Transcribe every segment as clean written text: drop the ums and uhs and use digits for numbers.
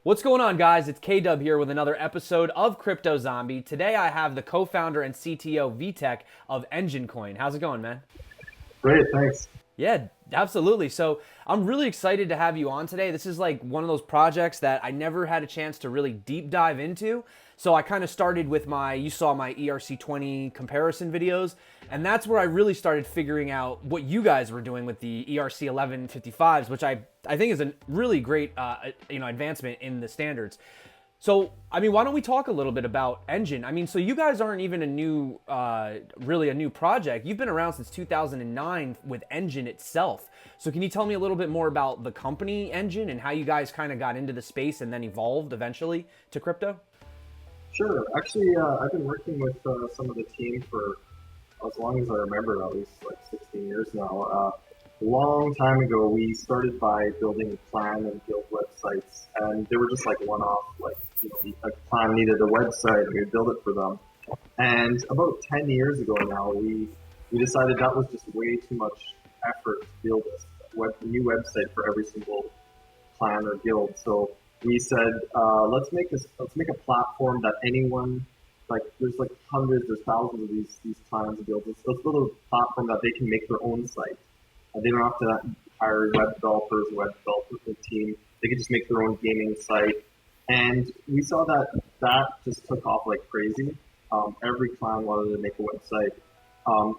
What's going on, guys? It's K-Dub here with another episode of Crypto Zombie. Today I have the co-founder and CTO Witek of Enjin Coin. How's it going, man? Great, thanks. Yeah, absolutely. So I'm really excited to have you on today. This is like one of those projects that I never had a chance to really deep dive into. So I kind of started with you saw my ERC-20 comparison videos, and that's where I really started figuring out what you guys were doing with the ERC-1155s, which I think is a really great advancement in the standards. So, why don't we talk a little bit about Enjin? So you guys aren't even really a new project. You've been around since 2009 with Enjin itself. So can you tell me a little bit more about the company Enjin and how you guys kind of got into the space and then evolved eventually to crypto? Sure. Actually, I've been working with some of the team for as long as I remember, at least like 16 years now. A long time ago, we started by building clan and guild websites, and they were just like one-off. A clan needed a website, and we built it for them. And about 10 years ago now, we decided that was just way too much effort to build a new website for every single clan or guild. So we said, let's make a platform that anyone, there's hundreds, there's thousands of these clans and guilds. Let's build a platform that they can make their own site. They don't have to hire web developers, team. They can just make their own gaming site. And we saw that just took off like crazy. Every clan wanted to make a website.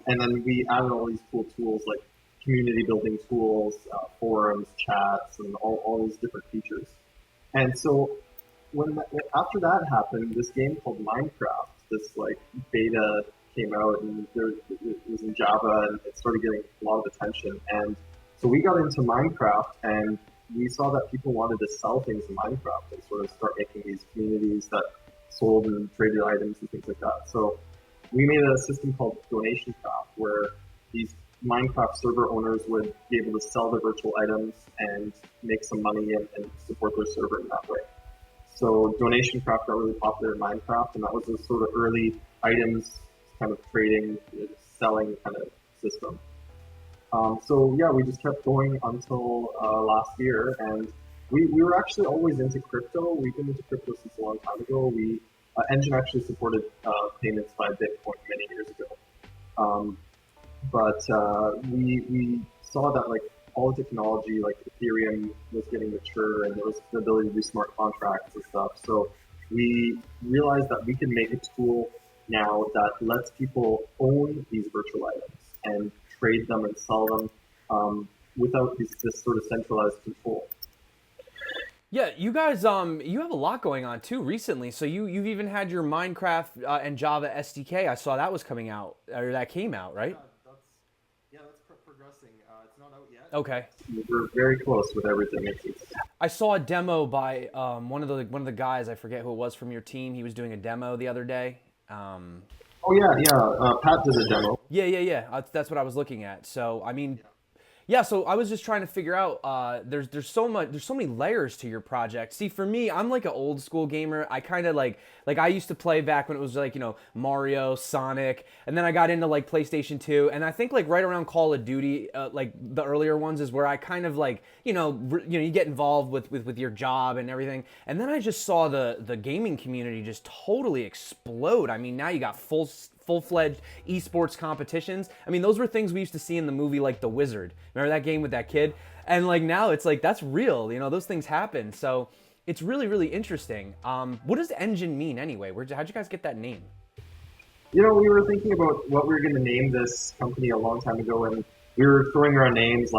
And then we added all these cool tools like community building tools, forums, chats, and all these different features. And so after that happened, this game called Minecraft, this beta came out, and it was in Java, and it started getting a lot of attention. And so we got into Minecraft, and we saw that people wanted to sell things in Minecraft and sort of start making these communities that sold and traded items and things like that. So we made a system called Donation Craft, where these Minecraft server owners would be able to sell their virtual items and make some money and support their server in that way. So Donation Craft got really popular in Minecraft, and that was a sort of early items kind of trading, selling kind of system. We just kept going until last year, and we were actually always into crypto. We've been into crypto since a long time ago. Enjin actually supported payments by Bitcoin many years ago. We saw that all the technology, like Ethereum, was getting mature, and there was the ability to do smart contracts and stuff. So we realized that we can make a tool now that lets people own these virtual items and trade them and sell them without this sort of centralized control. Yeah, you guys, you have a lot going on too recently. So you've even had your Minecraft and Java SDK. I saw that was coming out, or that came out, right? That's progressing. It's not out yet. Okay. We're very close with everything. I saw a demo by one of the guys. I forget who it was from your team. He was doing a demo the other day. Pat did a demo. Yeah. That's what I was looking at. So yeah, so I was just trying to figure out, there's so many layers to your project. See, for me, I'm like an old school gamer. I kind of like I used to play back when it was Mario, Sonic, and then I got into PlayStation 2, and I think right around Call of Duty, the earlier ones is where I kind of you get involved with your job and everything. And then I just saw the gaming community just totally explode. Now you got full-fledged esports competitions. Those were things we used to see in the movie like The Wizard. Remember that game with that kid? And now it's that's real. Those things happen. So it's really, really interesting. What does Enjin mean anyway? How'd you guys get that name? We were thinking about what we were going to name this company a long time ago, and we were throwing around names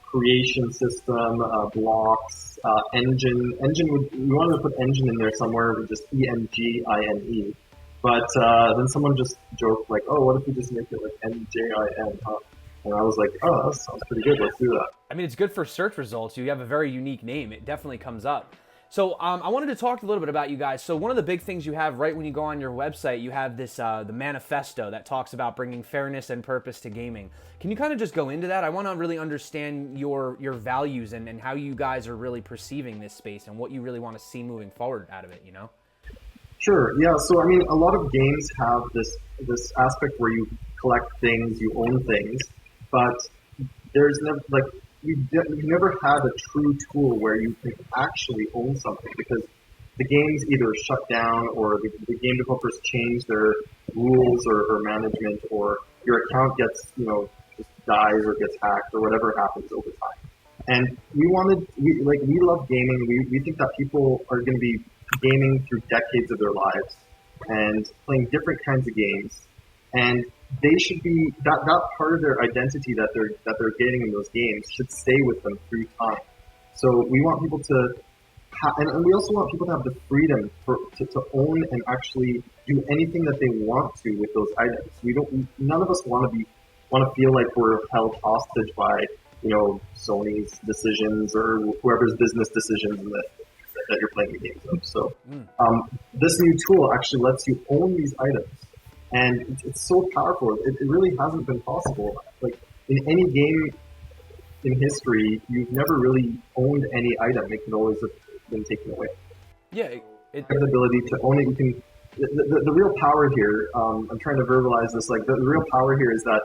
creation system, blocks, engine. We wanted to put engine in there somewhere with just ENGINE. But then someone just joked what if we just make it NJIN, huh? And I was like, oh, that sounds pretty good. Let's do that. It's good for search results. You have a very unique name. It definitely comes up. So I wanted to talk a little bit about you guys. So one of the big things you have right when you go on your website, you have this the manifesto that talks about bringing fairness and purpose to gaming. Can you kind of just go into that? I want to really understand your values and how you guys are really perceiving this space and what you really want to see moving forward out of it, Sure. Yeah. So a lot of games have this aspect where you collect things, you own things, but there's never we've never had a true tool where you can actually own something, because the games either shut down or the game developers change their rules or management, or your account gets, just dies or gets hacked or whatever happens over time. And we love gaming. We think that people are going to be gaming through decades of their lives and playing different kinds of games. And they should be, that part of their identity that they're getting in those games should stay with them through time. So we want people to, and we also want people to have the freedom to own and actually do anything that they want to with those items. None of us want to feel like we're held hostage by, Sony's decisions or whoever's business decisions that you're playing the games of. So this new tool actually lets you own these items. And it's so powerful. It really hasn't been possible. Like in any game in history, you've never really owned any item. It can always have been taken away. Yeah, the ability to own it. You can. The real power here. I'm trying to verbalize this. Like the real power here is that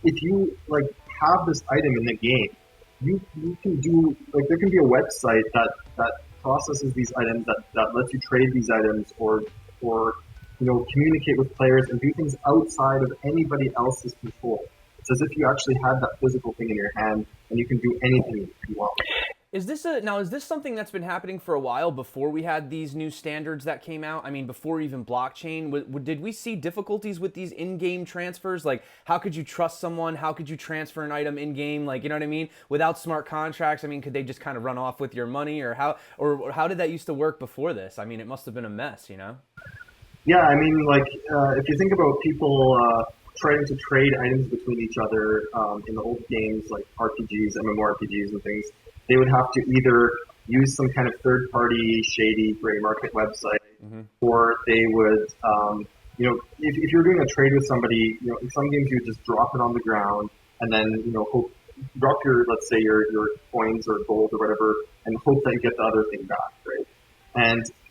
if you have this item in the game, you can do there can be a website that processes these items, that lets you trade these items or communicate with players and do things outside of anybody else's control. It's as if you actually had that physical thing in your hand and you can do anything you want. Is this something that's been happening for a while before we had these new standards that came out? I mean, before even blockchain, did we see difficulties with these in-game transfers? Like, how could you trust someone? How could you transfer an item in-game? Like, you know what I mean? Without smart contracts, I mean, could they just kind of run off with your money, or how did that used to work before this? I mean, it must have been a mess, Yeah, I mean, if you think about people trying to trade items between each other in the old games, like RPGs, MMORPGs and things, they would have to either use some kind of third-party, shady, gray market website, or they would, if you're doing a trade with somebody, in some games you would just drop it on the ground and then, drop let's say your coins or gold or whatever, and hope that you get the other thing back, right?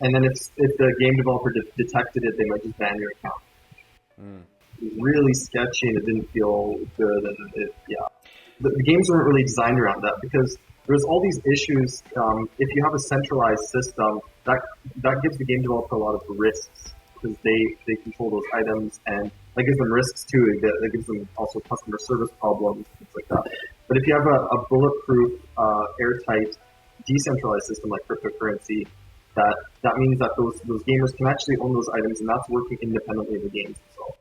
And then if the game developer detected it, they might just ban your account. It was really sketchy and it didn't feel good, and the games weren't really designed around that, because there's all these issues. If you have a centralized system, that gives the game developer a lot of risks, because they control those items, and that gives them risks too. That gives them also customer service problems, things like that. But if you have a bulletproof, airtight, decentralized system like cryptocurrency, that means that those gamers can actually own those items, and that's working independently of the games themselves.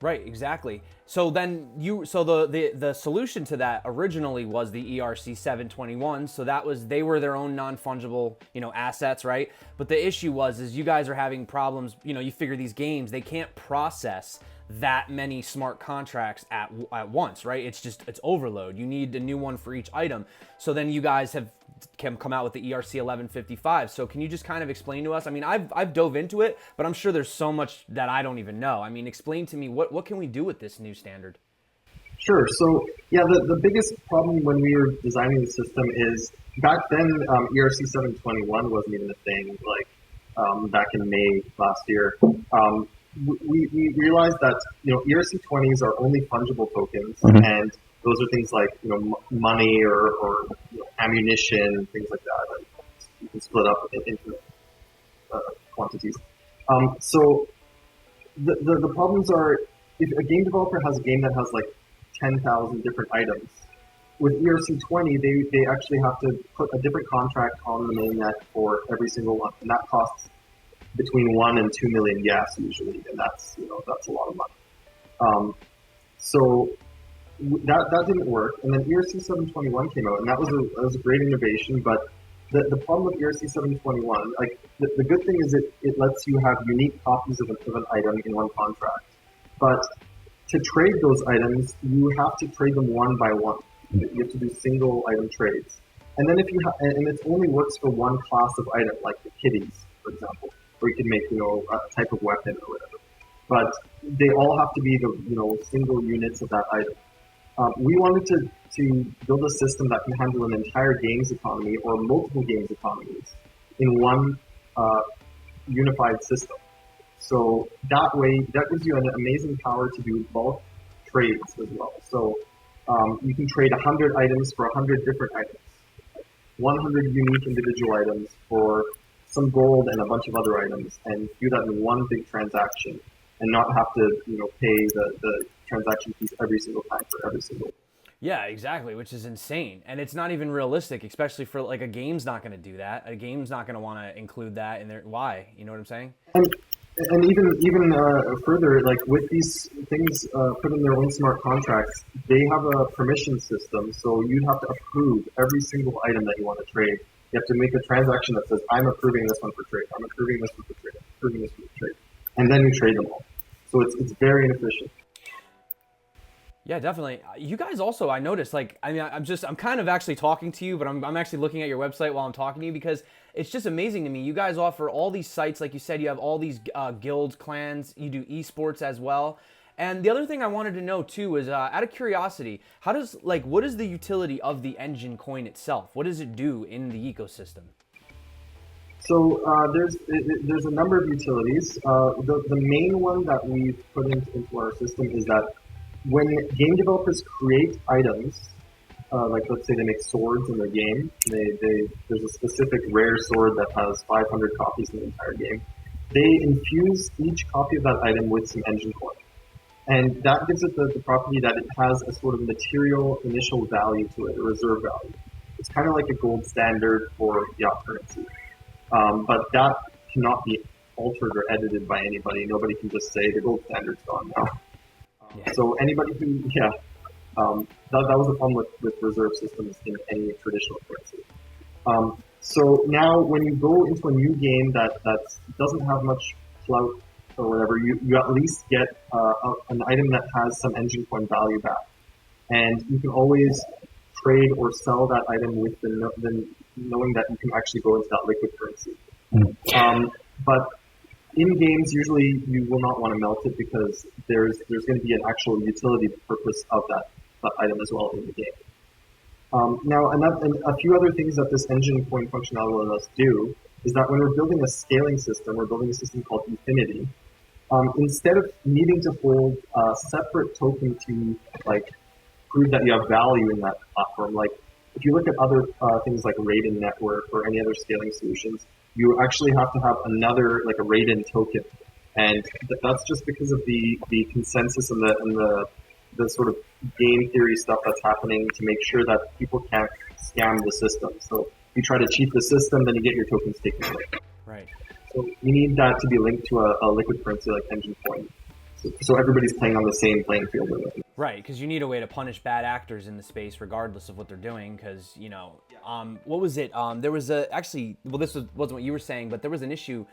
Right, exactly. So then the solution to that originally was the ERC-1155. So they were their own non-fungible, assets, right? But the issue is you guys are having problems, you figure these games, they can't process that many smart contracts at once, right? It's overload. You need a new one for each item. So then you guys have come out with the ERC-1155. So can you just kind of explain to us? I mean, I've dove into it, but I'm sure there's so much that I don't even know. I mean, explain to me, what can we do with this new standard? Sure. So yeah, the biggest problem when we were designing the system is back then ERC-721 wasn't even a thing. Back in May last year, we realized that ERC-20s are only fungible tokens, and those are things like money or ammunition, things like that. And you can split up into quantities. So the problems are, if a game developer has a game that has 10,000 different items, with ERC-20 they actually have to put a different contract on the mainnet for every single one, and that costs between 1 and 2 million gas usually, and that's a lot of money. So that didn't work, and then ERC-721 came out, and that was a great innovation. But the problem with ERC-721, the good thing is it lets you have unique copies of an item in one contract, but to trade those items, you have to trade them one by one. You have to do single item trades, and then if you and it only works for one class of item, like the kitties, for example, or you can make a type of weapon or whatever. But they all have to be the single units of that item. We wanted to build a system that can handle an entire games economy or multiple games economies in one unified system. So that way, that gives you an amazing power to do bulk trades as well. So you can trade 100 items for 100 different items, 100 unique individual items for some gold and a bunch of other items, and do that in one big transaction, and not have to pay the transaction fees every single time for every single. Yeah, exactly, which is insane. And it's not even realistic, especially for like a game's not going to do that. A game's not going to want to include that in their, why? You know what I'm saying? And even further, like with these things put in their own smart contracts, they have a permission system. So you'd have to approve every single item that you want to trade. You have to make a transaction that says, I'm approving this one for trade. I'm approving this one for trade. I'm approving this one for trade. And then you trade them all. So it's very inefficient. Yeah, definitely. You guys also, I noticed, like, I mean, I'm kind of actually talking to you, but I'm actually looking at your website while I'm talking to you because it's just amazing to me. You guys offer all these sites, like you said, you have all these guilds, clans, you do esports as well. And the other thing I wanted to know too is, out of curiosity, what is the utility of the Enjin Coin itself? What does it do in the ecosystem? So there's a number of utilities. The main one that we've put into our system is that when game developers create items, like let's say they make swords in their game, there's a specific rare sword that has 500 copies in the entire game. They infuse each copy of that item with some Enjin Coin. And that gives it the property that it has a sort of material initial value to it, a reserve value. It's kind of like a gold standard for fiat currency. But that cannot be altered or edited by anybody. Nobody can just say the gold standard's gone now. So anybody who, that was the problem with reserve systems in any traditional currency. So now when you go into a new game that doesn't have much clout or whatever, you at least get an item that has some Enjin Coin value back. And you can always trade or sell that item with the knowing that you can actually go into that liquid currency. But in games, usually you will not want to melt it because there's going to be an actual utility purpose of that item as well in the game. Now, and a few other things that this Enjin Coin functionality will let us do is that when we're building a scaling system, we're building a system called Efinity. Instead of needing to hold a separate token to like prove that you have value in that platform, like if you look at other things like Raiden Network or any other scaling solutions, you actually have to have another, like a Raiden token. And that's just because of the consensus and the sort of game theory stuff that's happening to make sure that people can't scam the system. So you try to cheat the system, then you get your tokens taken away. Right. So you need that to be linked to a liquid currency like Enjin Coin. So everybody's playing on the same playing field with it. Right, because you need a way to punish bad actors in the space regardless of what they're doing, because, what was it? There was wasn't what you were saying, but there was an issue,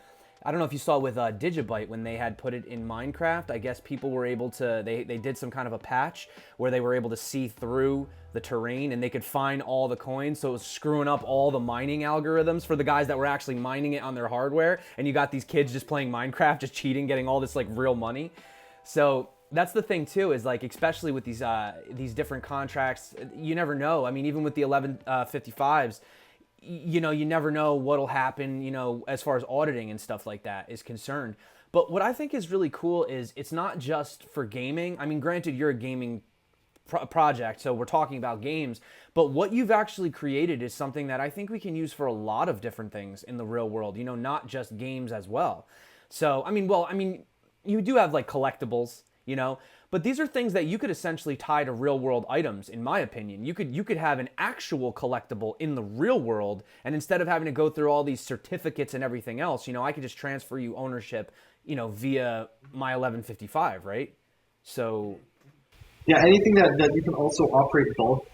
I don't know if you saw with Digibyte when they had put it in Minecraft. I guess people were able to, they did some kind of a patch where they were able to see through the terrain and they could find all the coins, so it was screwing up all the mining algorithms for the guys that were actually mining it on their hardware, and you got these kids just playing Minecraft, just cheating, getting all this like real money. So that's the thing too, is like, especially with these different contracts, you never know. I mean, even with the 1155s, you never know what'll happen, as far as auditing and stuff like that is concerned. But what I think is really cool is it's not just for gaming. I mean, granted, you're a gaming project, so we're talking about games, but what you've actually created is something that I think we can use for a lot of different things in the real world, not just games as well. So, I mean, you do have like collectibles, but these are things that you could essentially tie to real world items, in my opinion. You could have an actual collectible in the real world, and instead of having to go through all these certificates and everything else, I could just transfer you ownership, via my 1155, right? So yeah, anything that you can also operate bulk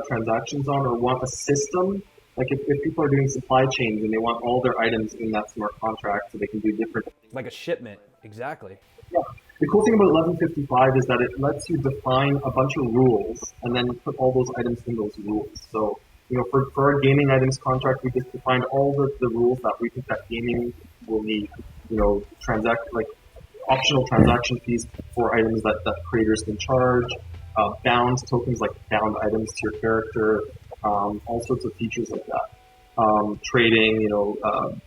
transactions on or want a system, like if people are doing supply chains and they want all their items in that smart contract so they can do different things. Like a shipment, exactly. Yeah. The cool thing about 1155 is that it lets you define a bunch of rules and then put all those items in those rules. So, for our gaming items contract, we just defined all the rules that we think that gaming will need. Optional transaction fees for items that creators can charge, bound tokens like bound items to your character, all sorts of features like that. Trading,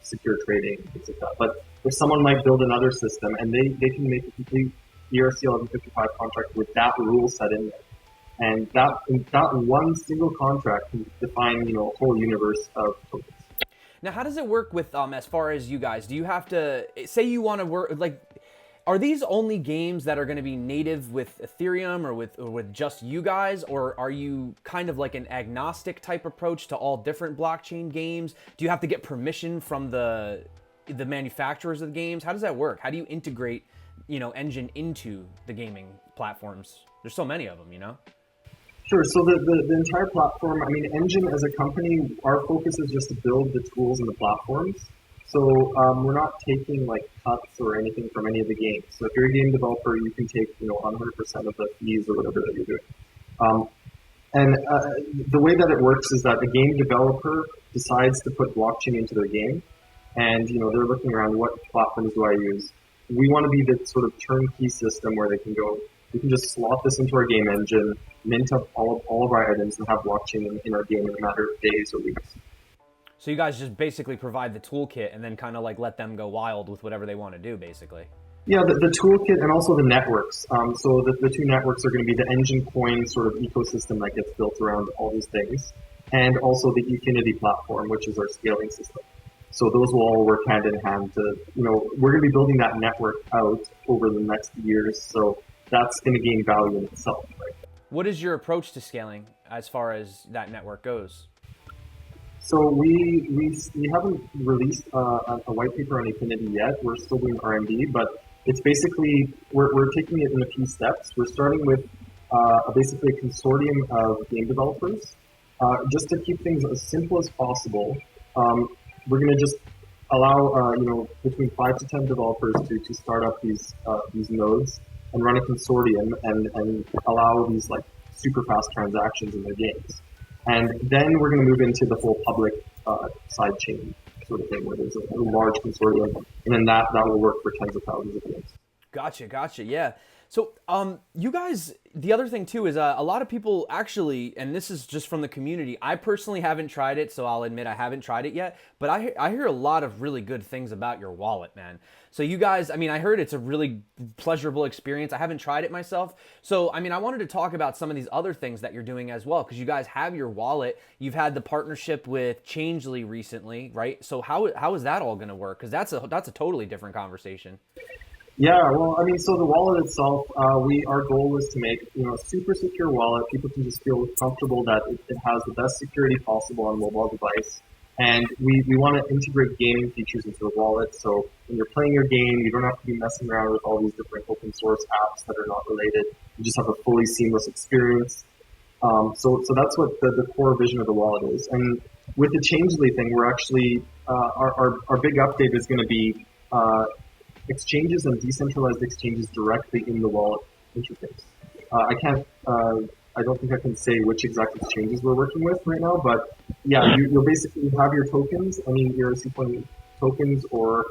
secure trading, things like that. But if someone might build another system and they can make a complete ERC-1155 contract with that rule set in there, And that one single contract can define, a whole universe of tokens. Now, how does it work with as far as you guys? Do you have to say you want to work like? Are these only games that are going to be native with Ethereum or with just you guys, or are you kind of like an agnostic type approach to all different blockchain games? Do you have to get permission from the manufacturers of the games? How does that work? How do you integrate, Enjin into the gaming platforms? There's so many of them. Sure. So the entire platform, Enjin as a company, our focus is just to build the tools and the platforms. So we're not taking like cuts or anything from any of the games. So if you're a game developer, you can take 100% of the fees or whatever that you're doing. And the way that it works is that the game developer decides to put blockchain into their game, and they're looking around, what platforms do I use? We want to be the sort of turnkey system where they can go. We can just slot this into our game engine, mint up all of our items, and have blockchain in our game in a matter of days or weeks. So you guys just basically provide the toolkit and then kind of like let them go wild with whatever they want to do, basically. Yeah, the toolkit and also the networks. So the two networks are going to be the Enjin Coin sort of ecosystem that gets built around all these things, and also the Efinity platform, which is our scaling system. So those will all work hand in hand to, we're going to be building that network out over the next years. So that's going to gain value in itself, right? What is your approach to scaling as far as that network goes? So we haven't released a white paper on Efinity yet. We're still doing R&D, but it's basically, we're taking it in a few steps. We're starting with basically a consortium of game developers. Just to keep things as simple as possible, we're going to just allow between 5 to 10 developers to start up these nodes and run a consortium and allow these like super fast transactions in their games. And then we're going to move into the whole public side chain sort of thing, where there's a large consortium, and then that will work for tens of thousands of games. Gotcha. Yeah. So you guys, the other thing too is a lot of people actually, and this is just from the community, I personally haven't tried it, so I'll admit I haven't tried it yet, but I hear a lot of really good things about your wallet, man. So you guys, I heard it's a really pleasurable experience. I haven't tried it myself. So, I wanted to talk about some of these other things that you're doing as well, because you guys have your wallet. You've had the partnership with Changelly recently, right? So how is that all going to work? Because that's a totally different conversation. Yeah, well, so the wallet itself, our goal is to make a super secure wallet. People can just feel comfortable that it has the best security possible on a mobile device. And we want to integrate gaming features into the wallet. So when you're playing your game, you don't have to be messing around with all these different open source apps that are not related. You just have a fully seamless experience. So that's what the core vision of the wallet is. And with the Changelly thing, we're actually, our big update is going to be exchanges and decentralized exchanges directly in the wallet interface. I don't think I can say which exact exchanges we're working with right now, but yeah, you'll basically have your tokens, ERC-20 tokens or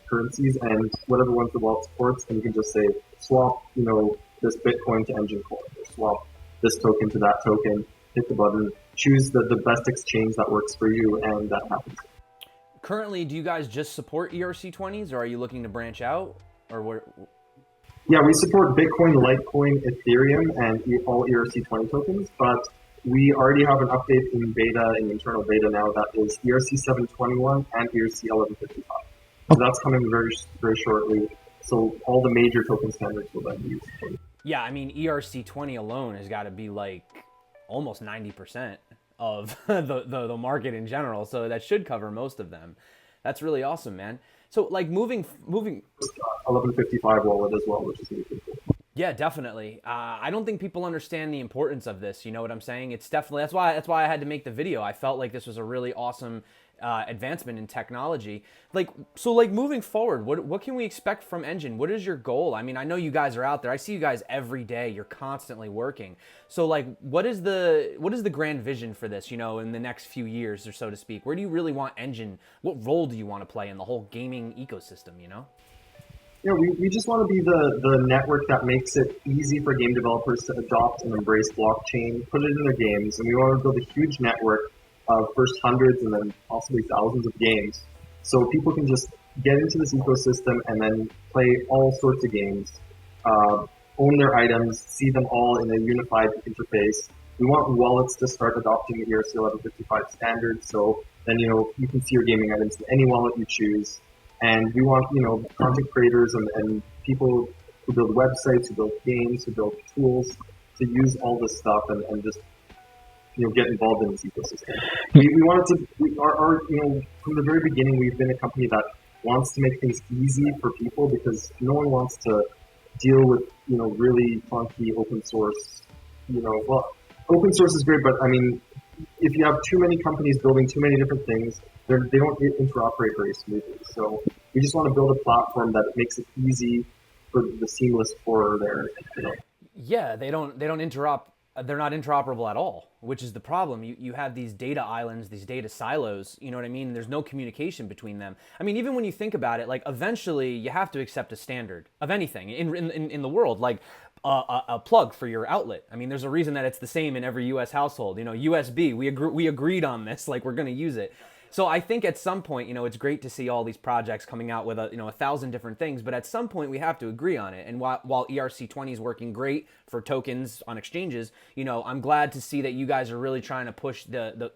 currencies, and whatever ones the wallet supports, and you can just say swap this Bitcoin to Enjin Coin, or swap this token to that token. Hit the button, choose the best exchange that works for you, and that happens. Currently, do you guys just support ERC-20s, or are you looking to branch out, or what? Yeah, we support Bitcoin, Litecoin, Ethereum, and all ERC-20 tokens, but we already have an update in beta, in internal beta now, that is ERC-721 and ERC-1155. So that's coming very, very shortly. So all the major token standards will then be used. Yeah, ERC-20 alone has got to be like almost 90% of the market in general, so that should cover most of them. That's really awesome, man. So like moving 1155 wallet as well, which is really cool. Yeah, definitely. I don't think people understand the importance of this. You know what I'm saying? It's definitely, that's why I had to make the video. I felt like this was a really awesome advancement in technology. So moving forward, what can we expect from Enjin? What is your goal? I know you guys are out there. I see you guys every day. You're constantly working. So what is the grand vision for this, in the next few years, or so to speak? Where do you really want Enjin? What role do you want to play in the whole gaming ecosystem, Yeah, we just want to be the network that makes it easy for game developers to adopt and embrace blockchain, put it in their games, and we want to build a huge network of first hundreds and then possibly thousands of games, so people can just get into this ecosystem and then play all sorts of games own their items, see them all in a unified interface. We want wallets to start adopting the ERC-1155 standard, so then you can see your gaming items in any wallet you choose. And we want content creators and people who build websites, who build games, who build tools to use all this stuff and just get involved in this ecosystem. We wanted to, from the very beginning, we've been a company that wants to make things easy for people because no one wants to deal with, really clunky open source. Well, open source is great, but I mean, if you have too many companies building too many different things, they don't interoperate very smoothly. So we just want to build a platform that makes it easy for the seamless for their. Yeah, they don't interop. They're not interoperable at all, which is the problem. You have these data islands, these data silos, you know what I mean? There's no communication between them. I mean, even when you think about it, like eventually you have to accept a standard of anything in the world, like a plug for your outlet. I mean, there's a reason that it's the same in every US household. USB, we agreed on this, like we're going to use it. So I think at some point, it's great to see all these projects coming out with 1,000 different things, but at some point we have to agree on it. And while ERC-20 is working great for tokens on exchanges, I'm glad to see that you guys are really trying to push the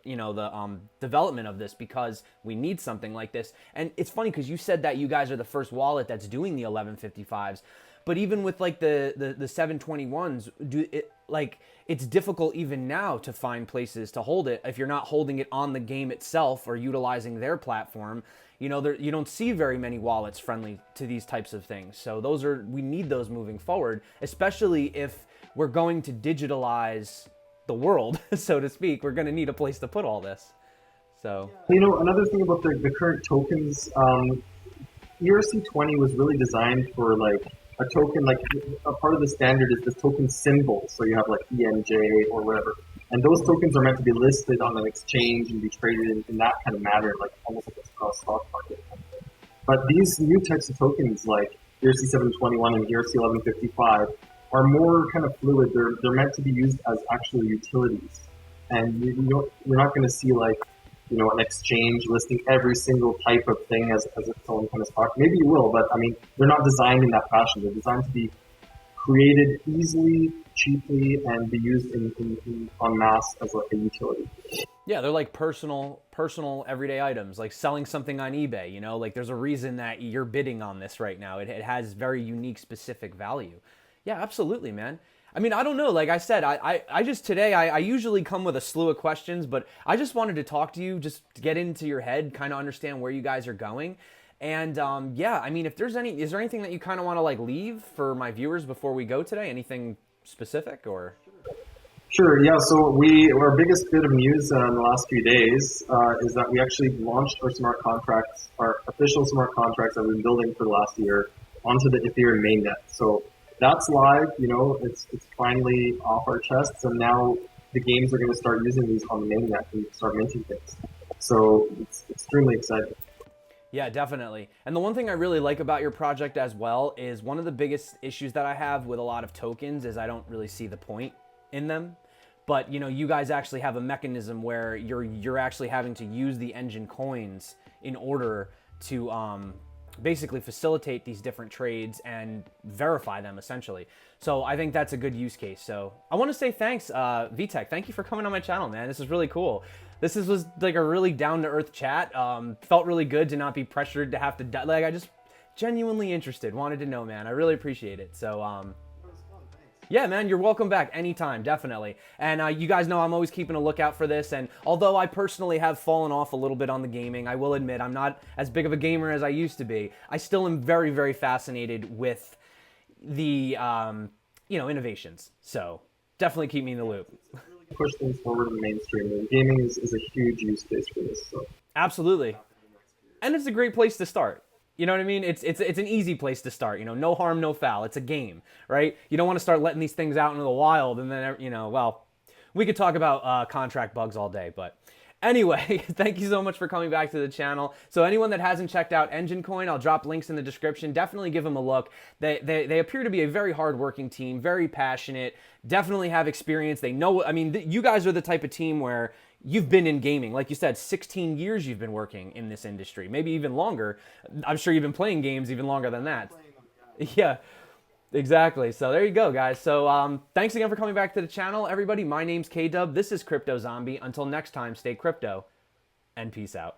development of this because we need something like this. And it's funny because you said that you guys are the first wallet that's doing the 1155s. But even with like the 721s, it's difficult even now to find places to hold it if you're not holding it on the game itself or utilizing their platform. You don't see very many wallets friendly to these types of things. So we need those moving forward, especially if we're going to digitalize the world, so to speak. We're going to need a place to put all this. So another thing about the current tokens, ERC-20 was really designed for like a token, like a part of the standard is this token symbol. So you have like ENJ or whatever. And those tokens are meant to be listed on an exchange and be traded in that kind of manner, like almost like a stock market. But these new types of tokens like ERC-721 and ERC-1155 are more kind of fluid. They're meant to be used as actual utilities. And you're not going to see like, an exchange listing every single type of thing as its own kind of stock. Maybe you will, but I mean, they're not designed in that fashion. They're designed to be created easily, cheaply, and be used in en masse as like a utility. Yeah, they're like personal everyday items, like selling something on eBay, like there's a reason that you're bidding on this right now. It has very unique, specific value. Yeah, absolutely, man. I mean, I don't know. Like I said, I just today, I usually come with a slew of questions, but I just wanted to talk to you, just to get into your head, kind of understand where you guys are going. And yeah, I mean, is there anything that you kind of want to like leave for my viewers before we go today? Anything specific or? Sure. Yeah. So our biggest bit of news in the last few days is that we actually launched our smart contracts, our official smart contracts that we've been building for the last year onto the Ethereum mainnet. So that's live, it's finally off our chests, and now the games are going to start using these on the mainnet and start minting things. So it's extremely exciting. Yeah, definitely. And the one thing I really like about your project as well is one of the biggest issues that I have with a lot of tokens is I don't really see the point in them. But you guys actually have a mechanism where you're actually having to use the Enjin coins in order to basically facilitate these different trades and verify them essentially. So I think that's a good use case. So I want to say thanks, Witek. Thank you for coming on my channel, man. This is really cool. This was like a really down-to-earth chat. Felt really good to not be pressured to have to, like, I just genuinely interested, wanted to know, man. I really appreciate it. So, yeah, man, you're welcome back anytime, definitely. And you guys know I'm always keeping a lookout for this. And although I personally have fallen off a little bit on the gaming, I will admit I'm not as big of a gamer as I used to be. I still am very, very fascinated with the, innovations. So definitely keep me in the loop. Push things forward in the mainstream. And gaming is a huge use case for this. So. Absolutely. And it's a great place to start. You know what I mean? It's an easy place to start. No harm, no foul. It's a game, right? You don't want to start letting these things out into the wild and then, well, we could talk about contract bugs all day, but anyway, thank you so much for coming back to the channel. So anyone that hasn't checked out Enjin Coin, I'll drop links in the description. Definitely give them a look. They appear to be a very hardworking team, very passionate, definitely have experience. They know, I mean, you guys are the type of team where you've been in gaming. Like you said, 16 years you've been working in this industry, maybe even longer. I'm sure you've been playing games even longer than that. Yeah. Exactly. So there you go, guys. So thanks again for coming back to the channel, everybody. My name's K-Dub. This is Crypto Zombie. Until next time, stay crypto and peace out.